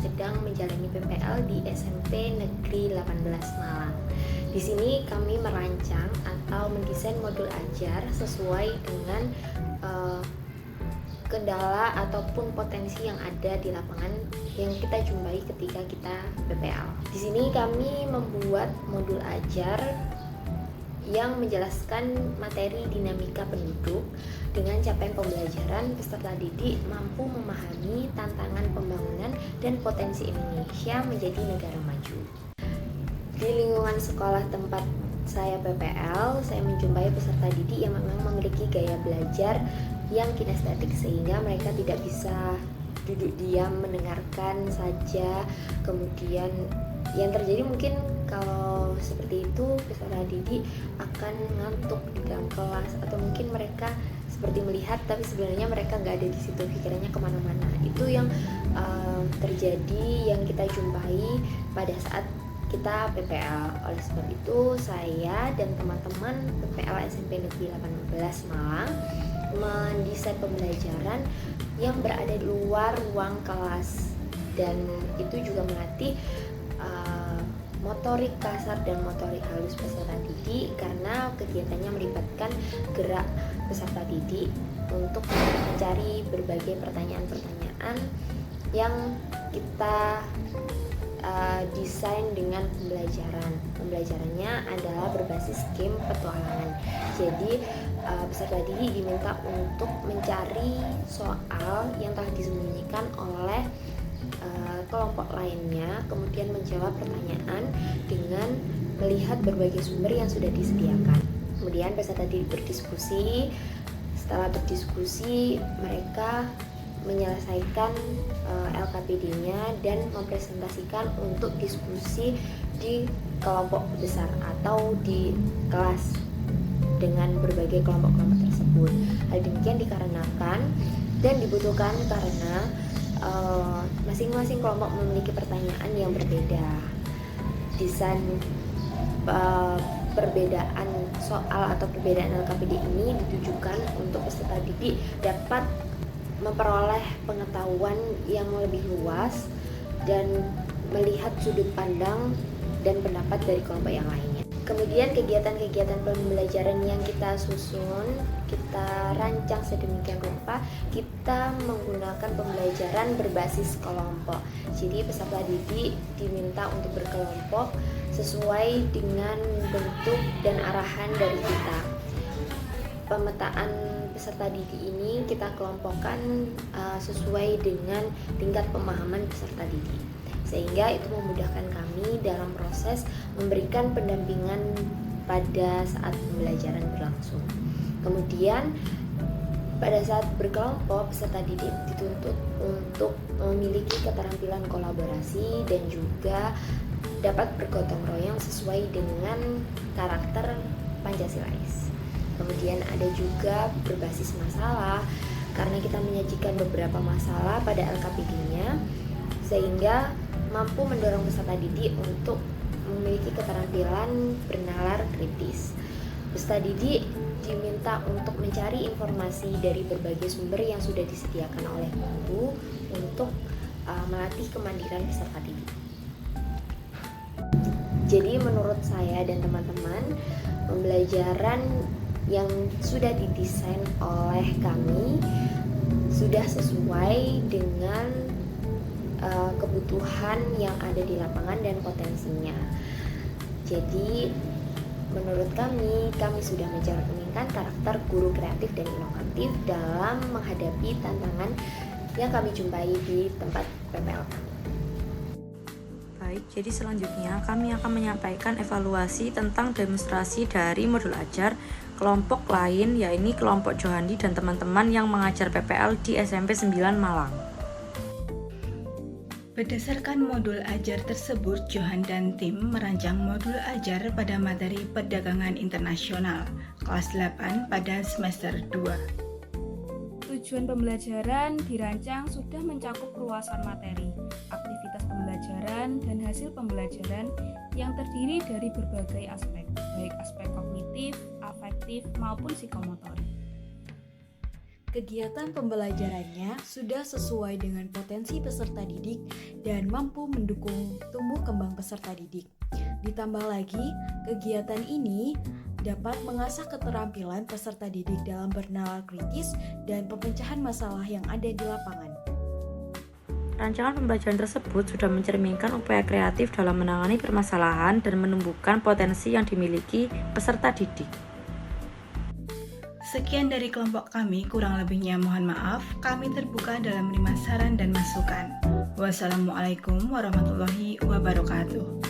sedang menjalani PPL di SMP Negeri 18 Malang. Di sini kami merancang atau mendesain modul ajar sesuai dengan kendala ataupun potensi yang ada di lapangan yang kita jumpai ketika kita PPL. Di sini kami membuat modul ajar yang menjelaskan materi dinamika penduduk dengan capaian pembelajaran peserta didik mampu memahami tantangan pembangunan dan potensi Indonesia menjadi negara maju. Di lingkungan sekolah tempat saya PPL, saya menjumpai peserta didik yang memang memiliki gaya belajar yang kinestetik sehingga mereka tidak bisa duduk diam mendengarkan saja. Kemudian yang terjadi mungkin kalau seperti itu peserta didik akan ngantuk di dalam kelas, atau mungkin mereka seperti melihat tapi sebenarnya mereka nggak ada di situ, pikirannya kemana-mana. Itu yang terjadi, yang kita jumpai pada saat kita PPL. Oleh sebab itu saya dan teman-teman PPL SMP Negeri 18 Malang mendesain pembelajaran yang berada di luar ruang kelas, dan itu juga melatih motorik kasar dan motorik halus peserta didik karena kegiatannya melibatkan gerak peserta didik untuk mencari berbagai pertanyaan-pertanyaan yang kita desain dengan pembelajarannya adalah berbasis game petualangan. Jadi peserta didik diminta untuk mencari soal yang telah disembunyikan oleh kelompok lainnya, kemudian menjawab pertanyaan dengan melihat berbagai sumber yang sudah disediakan. Kemudian peserta didik berdiskusi. Setelah berdiskusi, mereka menyelesaikan LKPD-nya dan mempresentasikan untuk diskusi di kelompok besar atau di kelas dengan berbagai kelompok-kelompok tersebut. Hal demikian dikarenakan dan dibutuhkan karena masing-masing kelompok memiliki pertanyaan yang berbeda. Desain perbedaan soal atau perbedaan LKPD ini ditujukan untuk peserta didik dapat memperoleh pengetahuan yang lebih luas dan melihat sudut pandang dan pendapat dari kelompok yang lainnya. Kemudian kegiatan-kegiatan pembelajaran yang kita susun, kita rancang sedemikian rupa, kita menggunakan pembelajaran berbasis kelompok. Jadi peserta didik diminta untuk berkelompok sesuai dengan bentuk dan arahan dari kita. Pemetaan peserta didik ini kita kelompokkan sesuai dengan tingkat pemahaman peserta didik, sehingga itu memudahkan kami dalam proses memberikan pendampingan pada saat pembelajaran berlangsung. Kemudian pada saat berkelompok, peserta didik dituntut untuk memiliki keterampilan kolaborasi dan juga dapat bergotong royong sesuai dengan karakter Pancasilais. Kemudian ada juga berbasis masalah, karena kita menyajikan beberapa masalah pada LKPD-nya sehingga mampu mendorong peserta didik untuk memiliki keterampilan bernalar kritis. Peserta didik diminta untuk mencari informasi dari berbagai sumber yang sudah disediakan oleh guru untuk melatih kemandirian peserta didik. Jadi menurut saya dan teman-teman, pembelajaran yang sudah didesain oleh kami sudah sesuai dengan kebutuhan yang ada di lapangan dan potensinya. Jadi menurut kami sudah mencerminkan karakter guru kreatif dan inovatif dalam menghadapi tantangan yang kami jumpai di tempat PPL kami. Baik, jadi selanjutnya kami akan menyampaikan evaluasi tentang demonstrasi dari modul ajar kelompok lain, yaitu kelompok Johandi dan teman-teman yang mengajar PPL di SMP 9 Malang. Berdasarkan modul ajar tersebut, Johan dan tim merancang modul ajar pada materi perdagangan internasional kelas 8 pada semester 2. Tujuan pembelajaran dirancang sudah mencakup luasan materi, aktivitas pembelajaran, dan hasil pembelajaran yang terdiri dari berbagai aspek, baik aspek kognitif, afektif, maupun psikomotorik. Kegiatan pembelajarannya sudah sesuai dengan potensi peserta didik dan mampu mendukung tumbuh kembang peserta didik. Ditambah lagi, kegiatan ini dapat mengasah keterampilan peserta didik dalam bernalar kritis dan pemecahan masalah yang ada di lapangan. Rancangan pembelajaran tersebut sudah mencerminkan upaya kreatif dalam menangani permasalahan dan menumbuhkan potensi yang dimiliki peserta didik. Sekian dari kelompok kami, kurang lebihnya mohon maaf. Kami terbuka dalam menerima saran dan masukan. Wassalamualaikum warahmatullahi wabarakatuh.